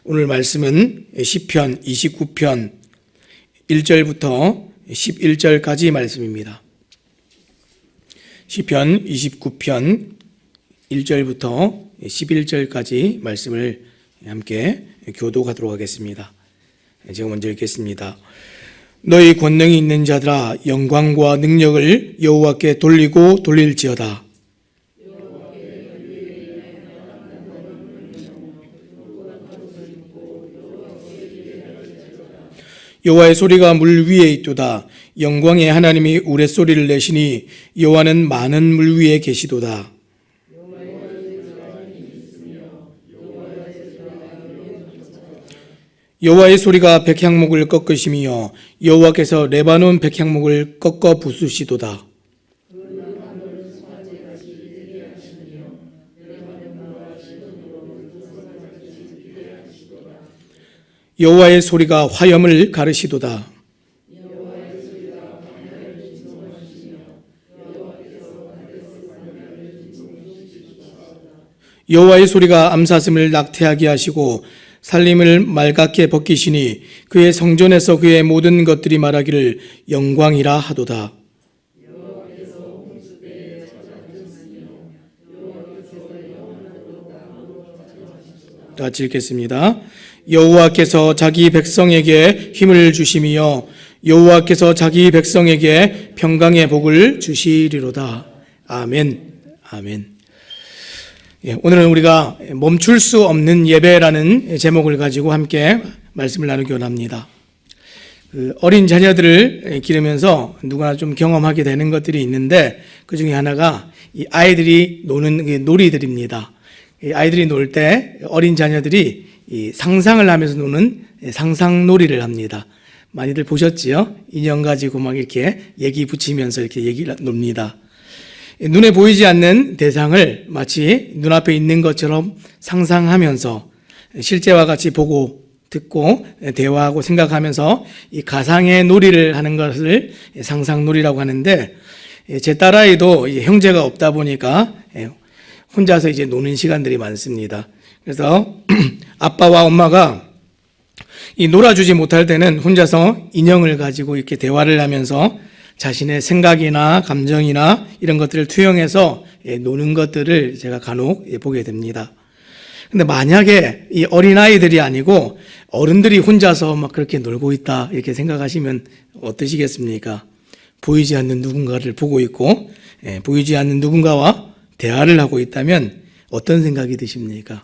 오늘 말씀은 시편 29편 1절부터 11절까지 말씀입니다. 시편 29편 1절부터 11절까지 말씀을 함께 교독하도록 하겠습니다. 제가 먼저 읽겠습니다. 너희 권능이 있는 자들아, 영광과 능력을 여호와께 돌리고 돌릴지어다. 여호와의 소리가 물 위에 있도다. 영광의 하나님이 우레소리를 내시니 여호와는 많은 물 위에 계시도다. 여호와의 소리가 백향목을 꺾으시며 여호와께서 레바논 백향목을 꺾어 부수시도다. 여호와의 소리가 화염을 가르시도다. 여호와의 소리가 암사슴을 낙태하게 하시고 살림을 맑게 벗기시니 그의 성전에서 그의 모든 것들이 말하기를 영광이라 하도다. 다 같이 읽겠습니다. 여호와께서 자기 백성에게 힘을 주시며 여호와께서 자기 백성에게 평강의 복을 주시리로다. 아멘. 아멘. 오늘은 우리가 멈출 수 없는 예배라는 제목을 가지고 함께 말씀을 나누기 원합니다. 어린 자녀들을 기르면서 누구나 좀 경험하게 되는 것들이 있는데 그 중에 하나가 이 아이들이 노는 놀이들입니다. 아이들이 놀 때 어린 자녀들이 이 상상을 하면서 노는 상상놀이를 합니다. 많이들 보셨지요? 인형 가지고 막 이렇게 얘기 붙이면서 이렇게 얘기를 놉니다. 눈에 보이지 않는 대상을 마치 눈앞에 있는 것처럼 상상하면서 실제와 같이 보고 듣고 대화하고 생각하면서 이 가상의 놀이를 하는 것을 상상놀이라고 하는데, 제 딸아이도 형제가 없다 보니까 혼자서 이제 노는 시간들이 많습니다. 그래서 아빠와 엄마가 이 놀아주지 못할 때는 혼자서 인형을 가지고 이렇게 대화를 하면서 자신의 생각이나 감정이나 이런 것들을 투영해서 노는 것들을 제가 간혹 보게 됩니다. 근데 만약에 이 어린아이들이 아니고 어른들이 혼자서 막 그렇게 놀고 있다 이렇게 생각하시면 어떠시겠습니까? 보이지 않는 누군가를 보고 있고 보이지 않는 누군가와 대화를 하고 있다면 어떤 생각이 드십니까?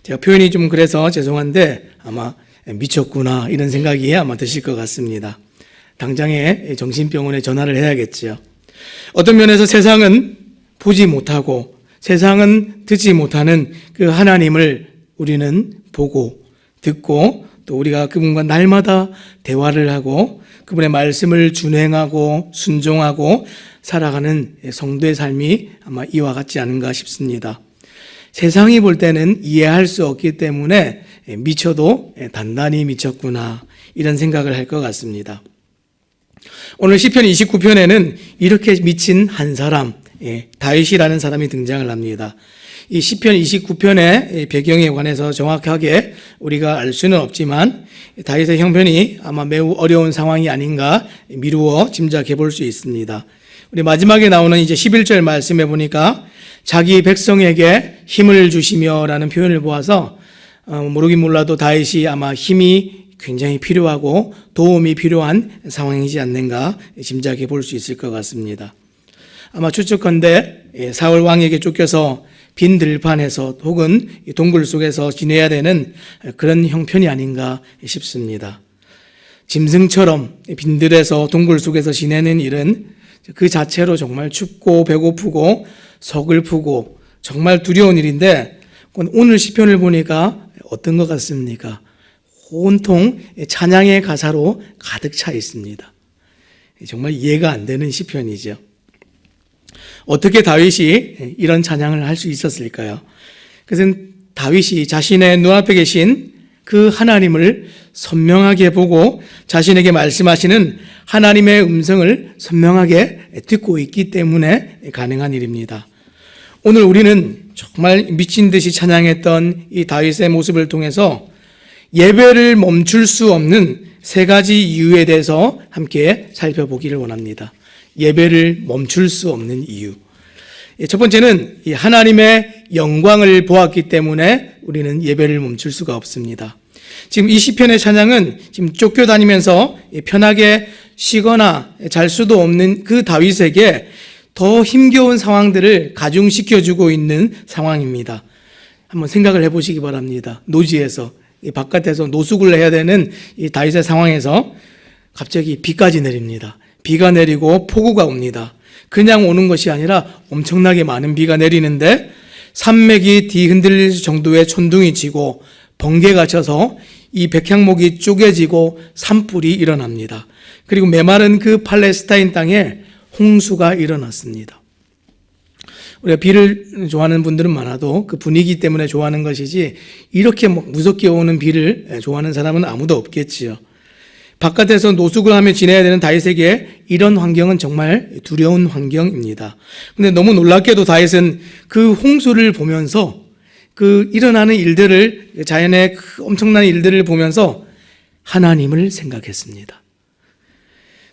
제가 표현이 좀 그래서 죄송한데 아마 미쳤구나 이런 생각이 아마 드실 것 같습니다. 당장에 정신병원에 전화를 해야겠지요. 어떤 면에서 세상은 보지 못하고 세상은 듣지 못하는 그 하나님을 우리는 보고 듣고 또 우리가 그분과 날마다 대화를 하고 그분의 말씀을 준행하고 순종하고 살아가는 성도의 삶이 아마 이와 같지 않은가 싶습니다. 세상이 볼 때는 이해할 수 없기 때문에 미쳐도 단단히 미쳤구나 이런 생각을 할 것 같습니다. 오늘 시편 29편에는 이렇게 미친 한 사람, 다윗이라는 사람이 등장을 합니다. 이 시편 29편의 배경에 관해서 정확하게 우리가 알 수는 없지만 다윗의 형편이 아마 매우 어려운 상황이 아닌가 미루어 짐작해 볼 수 있습니다. 우리 마지막에 나오는 이제 11절 말씀해 보니까 자기 백성에게 힘을 주시며 라는 표현을 보아서 모르긴 몰라도 다윗이 아마 힘이 굉장히 필요하고 도움이 필요한 상황이지 않는가 짐작해 볼 수 있을 것 같습니다. 아마 추측컨대 사울 왕에게 쫓겨서 빈 들판에서 혹은 동굴 속에서 지내야 되는 그런 형편이 아닌가 싶습니다. 짐승처럼 빈들에서 동굴 속에서 지내는 일은 그 자체로 정말 춥고 배고프고 서글프고 정말 두려운 일인데 오늘 시편을 보니까 어떤 것 같습니까? 온통 찬양의 가사로 가득 차 있습니다. 정말 이해가 안 되는 시편이죠. 어떻게 다윗이 이런 찬양을 할 수 있었을까요? 그것은 다윗이 자신의 눈앞에 계신 그 하나님을 선명하게 보고 자신에게 말씀하시는 하나님의 음성을 선명하게 듣고 있기 때문에 가능한 일입니다. 오늘 우리는 정말 미친 듯이 찬양했던 이 다윗의 모습을 통해서 예배를 멈출 수 없는 세 가지 이유에 대해서 함께 살펴보기를 원합니다. 예배를 멈출 수 없는 이유. 첫 번째는 이 하나님의 영광을 보았기 때문에 우리는 예배를 멈출 수가 없습니다. 지금 이 시편의 찬양은 지금 쫓겨다니면서 편하게 쉬거나 잘 수도 없는 그 다윗에게 더 힘겨운 상황들을 가중시켜주고 있는 상황입니다. 한번 생각을 해보시기 바랍니다. 노지에서, 이 바깥에서 노숙을 해야 되는 이 다윗의 상황에서 갑자기 비까지 내립니다. 비가 내리고 폭우가 옵니다. 그냥 오는 것이 아니라 엄청나게 많은 비가 내리는데 산맥이 뒤흔들릴 정도의 천둥이 치고 번개가 쳐서 이 백향목이 쪼개지고 산불이 일어납니다. 그리고 메마른 그 팔레스타인 땅에 홍수가 일어났습니다. 우리가 비를 좋아하는 분들은 많아도 그 분위기 때문에 좋아하는 것이지 이렇게 무섭게 오는 비를 좋아하는 사람은 아무도 없겠지요. 바깥에서 노숙을 하며 지내야 되는 다윗에게 이런 환경은 정말 두려운 환경입니다. 그런데 너무 놀랍게도 다윗은 그 홍수를 보면서 그 일어나는 일들을, 자연의 그 엄청난 일들을 보면서 하나님을 생각했습니다.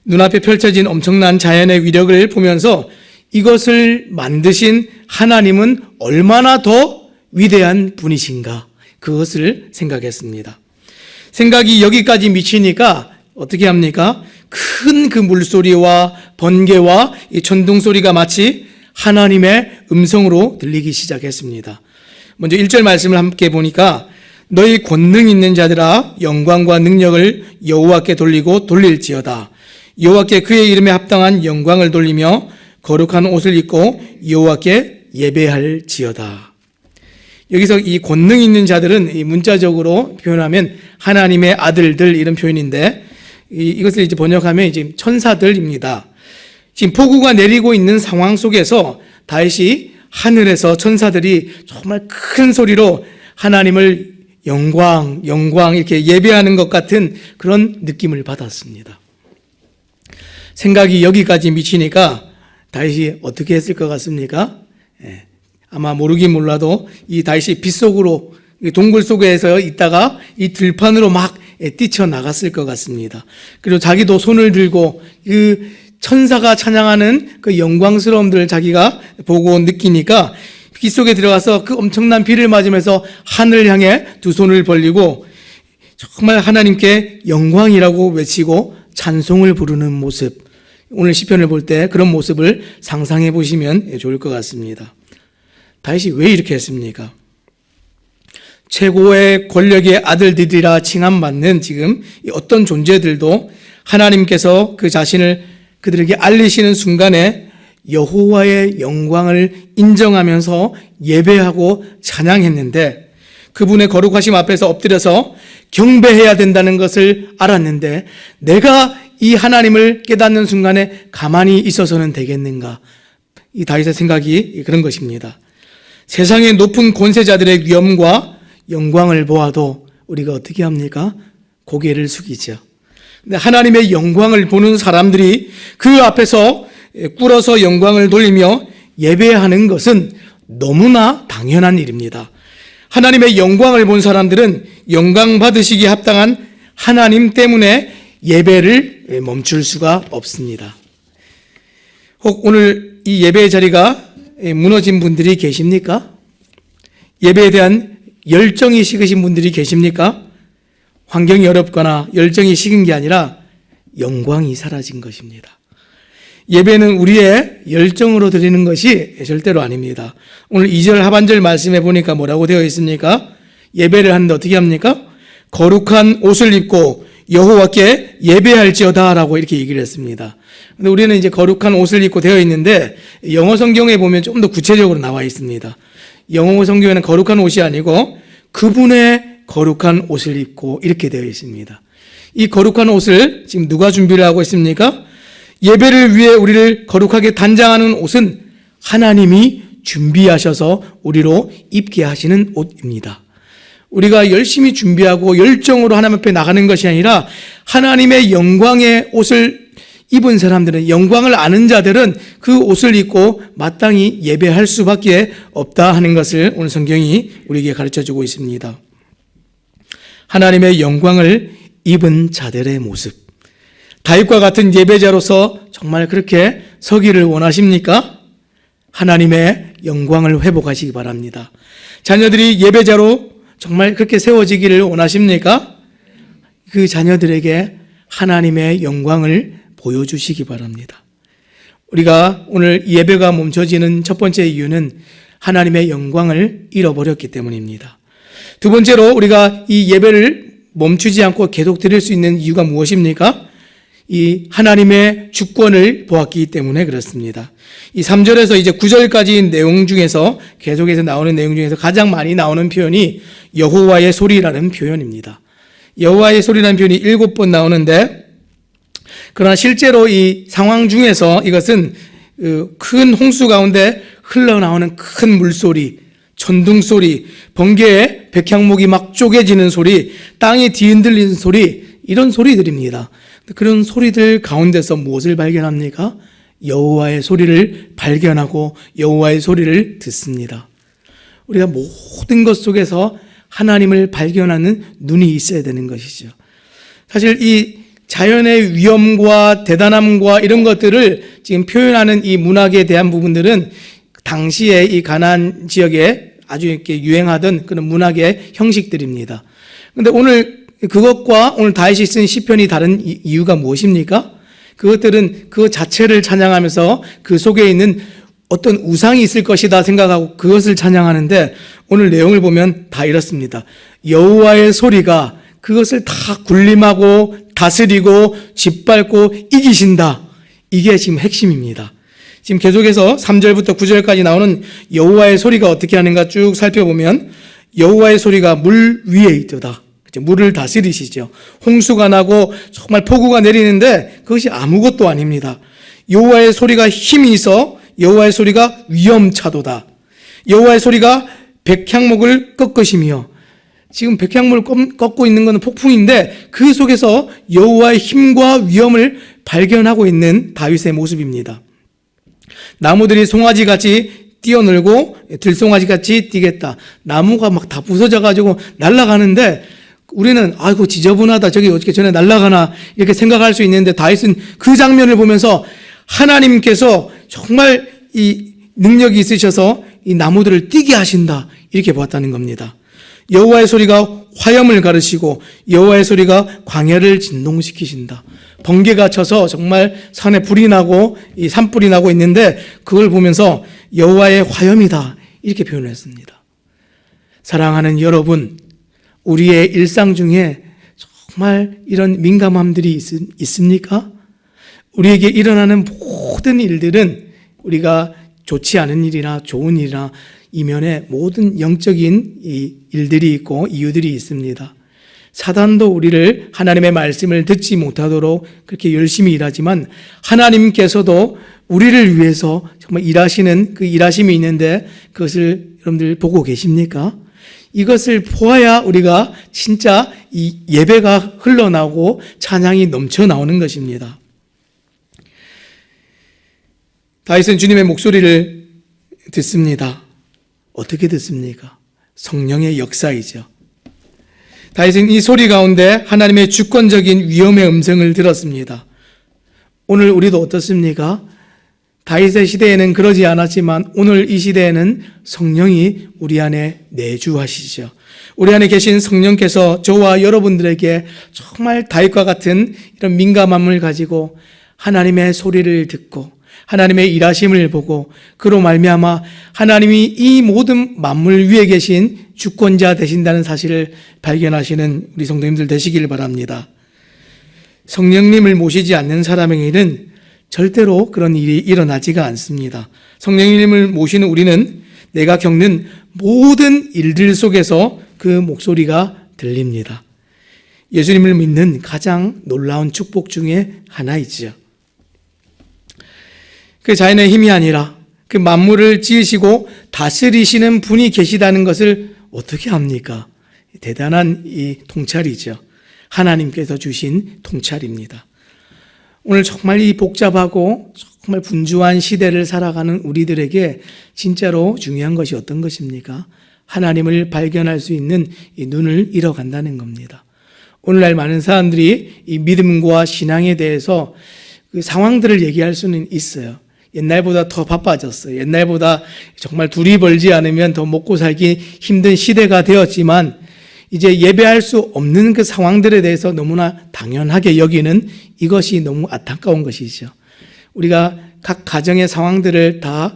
눈앞에 펼쳐진 엄청난 자연의 위력을 보면서 이것을 만드신 하나님은 얼마나 더 위대한 분이신가, 그것을 생각했습니다. 생각이 여기까지 미치니까 어떻게 합니까? 큰 그 물소리와 번개와 이 천둥 소리가 마치 하나님의 음성으로 들리기 시작했습니다. 먼저 1절 말씀을 함께 보니까 너희 권능 있는 자들아 영광과 능력을 여호와께 돌리고 돌릴지어다. 여호와께 그의 이름에 합당한 영광을 돌리며 거룩한 옷을 입고 여호와께 예배할지어다. 여기서 이 권능 있는 자들은 이 문자적으로 표현하면 하나님의 아들들 이런 표현인데 이것을 이제 번역하면 이제 천사들입니다. 지금 폭우가 내리고 있는 상황 속에서 다윗이 하늘에서 천사들이 정말 큰 소리로 하나님을 영광, 영광 이렇게 예배하는 것 같은 그런 느낌을 받았습니다. 생각이 여기까지 미치니까 다윗이 어떻게 했을 것 같습니까? 아마 모르긴 몰라도 이 다윗이 빗속으로 동굴 속에서 있다가 이 들판으로 막 뛰쳐나갔을 것 같습니다. 그리고 자기도 손을 들고 그 천사가 찬양하는 그 영광스러움들을 자기가 보고 느끼니까 빗속에 들어가서 그 엄청난 비를 맞으면서 하늘 향해 두 손을 벌리고 정말 하나님께 영광이라고 외치고 찬송을 부르는 모습, 오늘 시편을 볼 때 그런 모습을 상상해 보시면 좋을 것 같습니다. 다윗이 왜 이렇게 했습니까? 최고의 권력의 아들들이라 칭함받는 지금 어떤 존재들도 하나님께서 그 자신을 그들에게 알리시는 순간에 여호와의 영광을 인정하면서 예배하고 찬양했는데 그분의 거룩하심 앞에서 엎드려서 경배해야 된다는 것을 알았는데 내가 이 하나님을 깨닫는 순간에 가만히 있어서는 되겠는가? 이 다윗의 생각이 그런 것입니다. 세상의 높은 권세자들의 위엄과 영광을 보아도 우리가 어떻게 합니까? 고개를 숙이죠. 근데 하나님의 영광을 보는 사람들이 그 앞에서 꿇어서 영광을 돌리며 예배하는 것은 너무나 당연한 일입니다. 하나님의 영광을 본 사람들은 영광 받으시기에 합당한 하나님 때문에 예배를 멈출 수가 없습니다. 혹 오늘 이 예배의 자리가 무너진 분들이 계십니까? 예배에 대한 열정이 식으신 분들이 계십니까? 환경이 어렵거나 열정이 식은 게 아니라 영광이 사라진 것입니다. 예배는 우리의 열정으로 드리는 것이 절대로 아닙니다. 오늘 2절 하반절 말씀해 보니까 뭐라고 되어 있습니까? 예배를 하는데 어떻게 합니까? 거룩한 옷을 입고 여호와께 예배할지어다 라고 이렇게 얘기를 했습니다. 근데 우리는 이제 거룩한 옷을 입고 되어 있는데 영어 성경에 보면 좀 더 구체적으로 나와 있습니다. 영어 성경에는 거룩한 옷이 아니고 그분의 거룩한 옷을 입고 이렇게 되어 있습니다. 이 거룩한 옷을 지금 누가 준비를 하고 있습니까? 예배를 위해 우리를 거룩하게 단장하는 옷은 하나님이 준비하셔서 우리로 입게 하시는 옷입니다. 우리가 열심히 준비하고 열정으로 하나님 앞에 나가는 것이 아니라 하나님의 영광의 옷을 입은 사람들은, 영광을 아는 자들은 그 옷을 입고 마땅히 예배할 수밖에 없다 하는 것을 오늘 성경이 우리에게 가르쳐주고 있습니다. 하나님의 영광을 입은 자들의 모습. 다윗과 같은 예배자로서 정말 그렇게 서기를 원하십니까? 하나님의 영광을 회복하시기 바랍니다. 자녀들이 예배자로 정말 그렇게 세워지기를 원하십니까? 그 자녀들에게 하나님의 영광을 보여주시기 바랍니다. 우리가 오늘 예배가 멈춰지는 첫 번째 이유는 하나님의 영광을 잃어버렸기 때문입니다. 두 번째로 우리가 이 예배를 멈추지 않고 계속 드릴 수 있는 이유가 무엇입니까? 이 하나님의 주권을 보았기 때문에 그렇습니다. 이 3절에서 이제 9절까지 내용 중에서 계속해서 나오는 내용 중에서 가장 많이 나오는 표현이 여호와의 소리라는 표현입니다. 여호와의 소리라는 표현이 7번 나오는데, 그러나 실제로 이 상황 중에서 이것은 큰 홍수 가운데 흘러나오는 큰 물소리, 천둥소리, 번개에 백향목이 막 쪼개지는 소리, 땅이 뒤흔들리는 소리, 이런 소리들입니다. 그런 소리들 가운데서 무엇을 발견합니까? 여호와의 소리를 발견하고 여호와의 소리를 듣습니다. 우리가 모든 것 속에서 하나님을 발견하는 눈이 있어야 되는 것이죠. 사실 이 자연의 위엄과 대단함과 이런 것들을 지금 표현하는 이 문학에 대한 부분들은 당시에 이 가나안 지역에 아주 이렇게 유행하던 그런 문학의 형식들입니다. 그런데 오늘 그것과 오늘 다윗이 쓴 시편이 다른 이유가 무엇입니까? 그것들은 그 자체를 찬양하면서 그 속에 있는 어떤 우상이 있을 것이다 생각하고 그것을 찬양하는데, 오늘 내용을 보면 다 이렇습니다. 여호와의 소리가 그것을 다 군림하고 다스리고 짓밟고 이기신다. 이게 지금 핵심입니다. 지금 계속해서 3절부터 9절까지 나오는 여호와의 소리가 어떻게 하는가 쭉 살펴보면, 여호와의 소리가 물 위에 있도다. 물을 다스리시죠. 홍수가 나고 정말 폭우가 내리는데 그것이 아무것도 아닙니다. 여호와의 소리가 힘이 있어 여호와의 소리가 위엄차도다. 여호와의 소리가 백향목을 꺾으시며, 지금 백향목을 꺾고 있는 것은 폭풍인데 그 속에서 여호와의 힘과 위엄을 발견하고 있는 다윗의 모습입니다. 나무들이 송아지같이 뛰어놀고 들송아지같이 뛰겠다. 나무가 막 다 부서져가지고 날아가는데 우리는 아이고 지저분하다, 저기 어떻게 전에 날아가나 이렇게 생각할 수 있는데, 다윗은 그 장면을 보면서 하나님께서 정말 이 능력이 있으셔서 이 나무들을 뛰게 하신다, 이렇게 보았다는 겁니다. 여호와의 소리가 화염을 가르시고 여호와의 소리가 광야를 진동시키신다. 번개가 쳐서 정말 산에 불이 나고 이 산불이 나고 있는데 그걸 보면서 여호와의 화염이다, 이렇게 표현했습니다. 사랑하는 여러분, 우리의 일상 중에 정말 이런 민감함들이 있습니까? 우리에게 일어나는 모든 일들은 우리가 좋지 않은 일이나 좋은 일이나 이면에 모든 영적인 이 일들이 있고 이유들이 있습니다. 사단도 우리를 하나님의 말씀을 듣지 못하도록 그렇게 열심히 일하지만, 하나님께서도 우리를 위해서 정말 일하시는 그 일하심이 있는데 그것을 여러분들 보고 계십니까? 이것을 보아야 우리가 진짜 이 예배가 흘러나오고 찬양이 넘쳐 나오는 것입니다. 다윗은 주님의 목소리를 듣습니다. 어떻게 듣습니까? 성령의 역사이죠. 다윗은 이 소리 가운데 하나님의 주권적인 위엄의 음성을 들었습니다. 오늘 우리도 어떻습니까? 다윗의 시대에는 그러지 않았지만 오늘 이 시대에는 성령이 우리 안에 내주하시죠. 우리 안에 계신 성령께서 저와 여러분들에게 정말 다윗과 같은 이런 민감함을 가지고 하나님의 소리를 듣고 하나님의 일하심을 보고 그로 말미암아 하나님이 이 모든 만물 위에 계신 주권자 되신다는 사실을 발견하시는 우리 성도님들 되시길 바랍니다. 성령님을 모시지 않는 사람에게는 절대로 그런 일이 일어나지가 않습니다. 성령님을 모시는 우리는 내가 겪는 모든 일들 속에서 그 목소리가 들립니다. 예수님을 믿는 가장 놀라운 축복 중에 하나이지요. 그 자연의 힘이 아니라 그 만물을 지으시고 다스리시는 분이 계시다는 것을 어떻게 합니까? 대단한 이 통찰이죠. 하나님께서 주신 통찰입니다. 오늘 정말 이 복잡하고 정말 분주한 시대를 살아가는 우리들에게 진짜로 중요한 것이 어떤 것입니까? 하나님을 발견할 수 있는 이 눈을 잃어간다는 겁니다. 오늘날 많은 사람들이 이 믿음과 신앙에 대해서 그 상황들을 얘기할 수는 있어요. 옛날보다 더 바빠졌어요. 옛날보다 정말 둘이 벌지 않으면 더 먹고 살기 힘든 시대가 되었지만 이제 예배할 수 없는 그 상황들에 대해서 너무나 당연하게 여기는 이것이 너무 안타까운 것이죠. 우리가 각 가정의 상황들을 다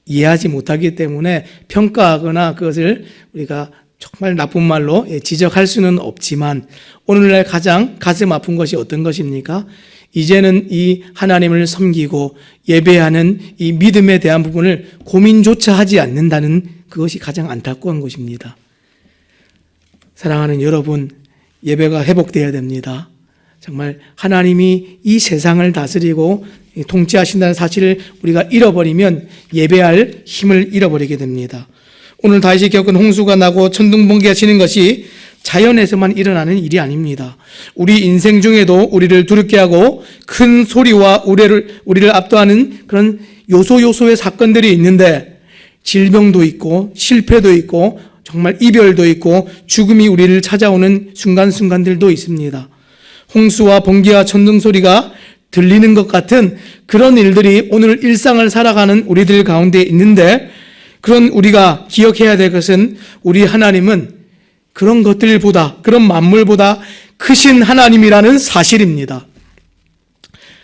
이해하지 못하기 때문에 평가하거나 그것을 우리가 정말 나쁜 말로 지적할 수는 없지만 오늘날 가장 가슴 아픈 것이 어떤 것입니까? 이제는 이 하나님을 섬기고 예배하는 이 믿음에 대한 부분을 고민조차 하지 않는다는 그것이 가장 안타까운 것입니다. 사랑하는 여러분, 예배가 회복되어야 됩니다. 정말 하나님이 이 세상을 다스리고 통치하신다는 사실을 우리가 잃어버리면 예배할 힘을 잃어버리게 됩니다. 오늘 다윗이 겪은 홍수가 나고 천둥번개가 치는 것이 자연에서만 일어나는 일이 아닙니다. 우리 인생 중에도 우리를 두렵게 하고 큰 소리와 우리를 압도하는 그런 요소의 사건들이 있는데 질병도 있고 실패도 있고 정말 이별도 있고 죽음이 우리를 찾아오는 순간순간들도 있습니다. 홍수와 번개와 천둥 소리가 들리는 것 같은 그런 일들이 오늘 일상을 살아가는 우리들 가운데 있는데 그런 우리가 기억해야 될 것은 우리 하나님은 그런 것들보다 그런 만물보다 크신 하나님이라는 사실입니다.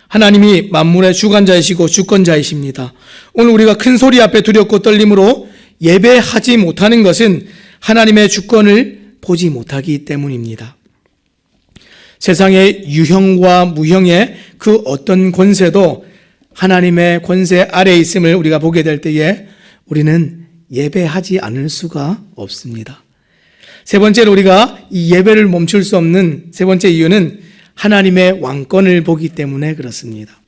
하나님이 만물의 주관자이시고 주권자이십니다. 오늘 우리가 큰 소리 앞에 두렵고 떨림으로 예배하지 못하는 것은 하나님의 주권을 보지 못하기 때문입니다. 세상의 유형과 무형의 그 어떤 권세도 하나님의 권세 아래에 있음을 우리가 보게 될 때에 우리는 예배하지 않을 수가 없습니다. 세 번째로 우리가 이 예배를 멈출 수 없는 세 번째 이유는 하나님의 왕권을 보기 때문에 그렇습니다.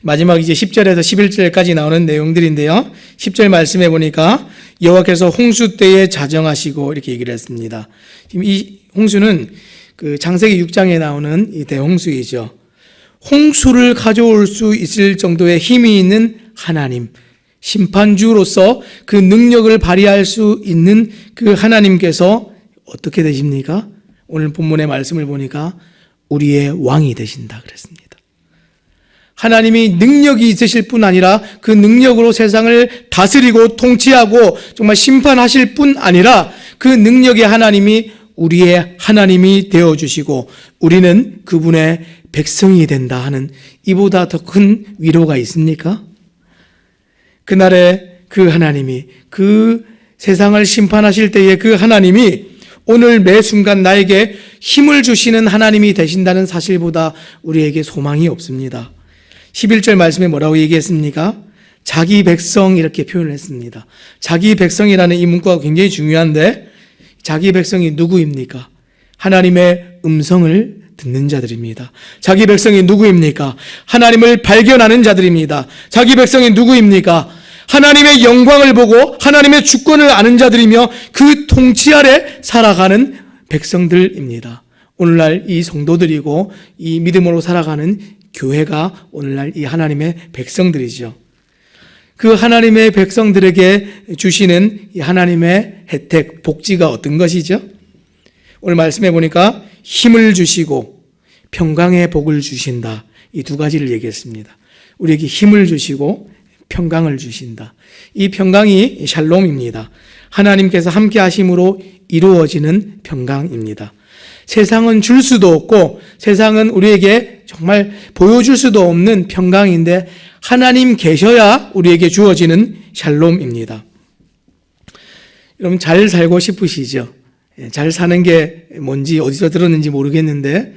마지막 이제 10절에서 11절까지 나오는 내용들인데요. 10절 말씀해 보니까 여호와께서 홍수 때에 자정하시고 이렇게 얘기를 했습니다. 지금 이 홍수는 그 창세기 6장에 나오는 이 대홍수이죠. 홍수를 가져올 수 있을 정도의 힘이 있는 하나님, 심판주로서 그 능력을 발휘할 수 있는 그 하나님께서 어떻게 되십니까? 오늘 본문의 말씀을 보니까 우리의 왕이 되신다 그랬습니다. 하나님이 능력이 있으실 뿐 아니라 그 능력으로 세상을 다스리고 통치하고 정말 심판하실 뿐 아니라 그 능력의 하나님이 우리의 하나님이 되어주시고 우리는 그분의 백성이 된다 하는 이보다 더 큰 위로가 있습니까? 그날에 그 하나님이 그 세상을 심판하실 때에 그 하나님이 오늘 매 순간 나에게 힘을 주시는 하나님이 되신다는 사실보다 우리에게 소망이 없습니다. 11절 말씀에 뭐라고 얘기했습니까? 자기 백성 이렇게 표현을 했습니다. 자기 백성이라는 이 문구가 굉장히 중요한데 자기 백성이 누구입니까? 하나님의 음성을 듣는 자들입니다. 자기 백성이 누구입니까? 하나님을 발견하는 자들입니다. 자기 백성이 누구입니까? 하나님의 영광을 보고 하나님의 주권을 아는 자들이며 그 통치 아래 살아가는 백성들입니다. 오늘날 이 성도들이고 이 믿음으로 살아가는 교회가 오늘날 이 하나님의 백성들이죠. 그 하나님의 백성들에게 주시는 이 하나님의 혜택, 복지가 어떤 것이죠? 오늘 말씀해 보니까 힘을 주시고 평강의 복을 주신다. 이 두 가지를 얘기했습니다. 우리에게 힘을 주시고 평강을 주신다. 이 평강이 샬롬입니다. 하나님께서 함께 하심으로 이루어지는 평강입니다. 세상은 줄 수도 없고 세상은 우리에게 정말 보여줄 수도 없는 평강인데 하나님 계셔야 우리에게 주어지는 샬롬입니다. 여러분 잘 살고 싶으시죠? 잘 사는 게 뭔지 어디서 들었는지 모르겠는데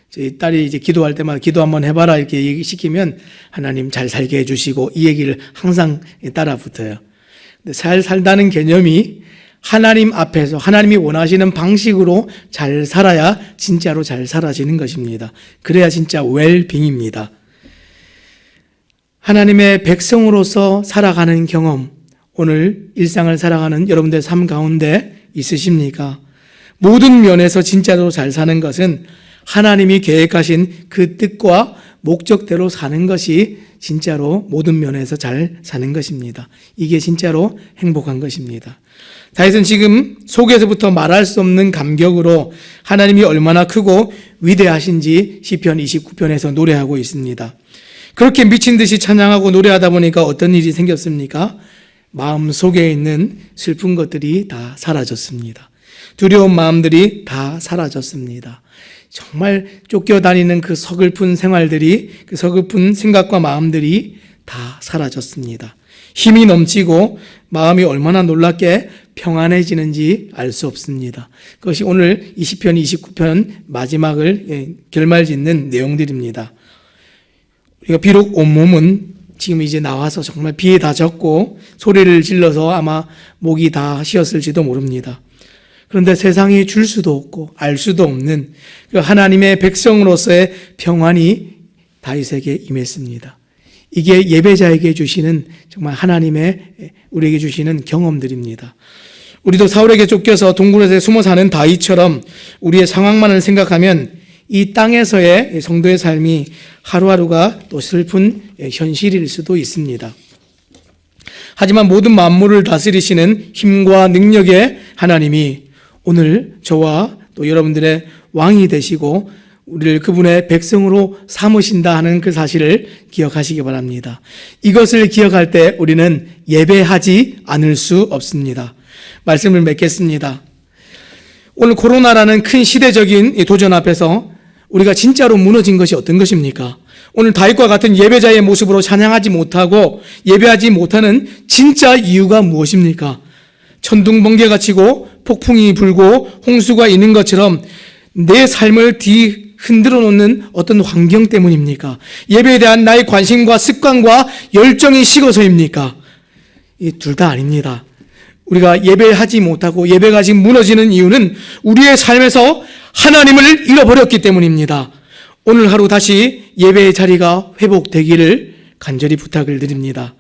저희 딸이 이제 기도할 때마다 기도 한번 해봐라 이렇게 얘기시키면 하나님 잘 살게 해주시고 이 얘기를 항상 따라 붙어요. 근데 잘 살다는 개념이 하나님 앞에서 하나님이 원하시는 방식으로 잘 살아야 진짜로 잘 살아지는 것입니다. 그래야 진짜 웰빙입니다. 하나님의 백성으로서 살아가는 경험, 오늘 일상을 살아가는 여러분들의 삶 가운데 있으십니까? 모든 면에서 진짜로 잘 사는 것은 하나님이 계획하신 그 뜻과 목적대로 사는 것이 진짜로 모든 면에서 잘 사는 것입니다. 이게 진짜로 행복한 것입니다. 다윗은 지금 속에서부터 말할 수 없는 감격으로 하나님이 얼마나 크고 위대하신지 시편 29편에서 노래하고 있습니다. 그렇게 미친 듯이 찬양하고 노래하다 보니까 어떤 일이 생겼습니까? 마음 속에 있는 슬픈 것들이 다 사라졌습니다. 두려운 마음들이 다 사라졌습니다. 정말 쫓겨다니는 그 서글픈 생활들이, 그 서글픈 생각과 마음들이 다 사라졌습니다. 힘이 넘치고 마음이 얼마나 놀랍게 평안해지는지 알 수 없습니다. 그것이 오늘 20편, 29편 마지막을 결말짓는 내용들입니다. 우리가 비록 온몸은 지금 이제 나와서 정말 비에 다 젖고 소리를 질러서 아마 목이 다 쉬었을지도 모릅니다. 그런데 세상이 줄 수도 없고 알 수도 없는 그 하나님의 백성으로서의 평안이 다윗에게 임했습니다. 이게 예배자에게 주시는 정말 하나님의 우리에게 주시는 경험들입니다. 우리도 사울에게 쫓겨서 동굴에서 숨어 사는 다윗처럼 우리의 상황만을 생각하면 이 땅에서의 성도의 삶이 하루하루가 또 슬픈 현실일 수도 있습니다. 하지만 모든 만물을 다스리시는 힘과 능력의 하나님이 오늘 저와 또 여러분들의 왕이 되시고 우리를 그분의 백성으로 삼으신다 하는 그 사실을 기억하시기 바랍니다. 이것을 기억할 때 우리는 예배하지 않을 수 없습니다. 말씀을 맺겠습니다. 오늘 코로나라는 큰 시대적인 도전 앞에서 우리가 진짜로 무너진 것이 어떤 것입니까? 오늘 다윗과 같은 예배자의 모습으로 찬양하지 못하고 예배하지 못하는 진짜 이유가 무엇입니까? 천둥번개가 치고 폭풍이 불고 홍수가 있는 것처럼 내 삶을 흔들어 놓는 어떤 환경 때문입니까? 예배에 대한 나의 관심과 습관과 열정이 식어서입니까? 이 둘 다 아닙니다. 우리가 예배하지 못하고 예배가 지금 무너지는 이유는 우리의 삶에서 하나님을 잃어버렸기 때문입니다. 오늘 하루 다시 예배의 자리가 회복되기를 간절히 부탁을 드립니다.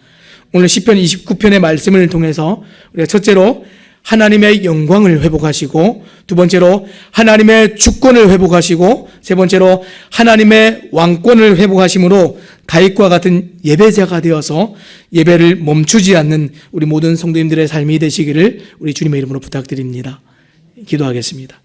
오늘 시편 29편의 말씀을 통해서 우리가 첫째로 하나님의 영광을 회복하시고, 두 번째로 하나님의 주권을 회복하시고, 세 번째로 하나님의 왕권을 회복하심으로 다윗과 같은 예배자가 되어서 예배를 멈추지 않는 우리 모든 성도님들의 삶이 되시기를 우리 주님의 이름으로 부탁드립니다. 기도하겠습니다.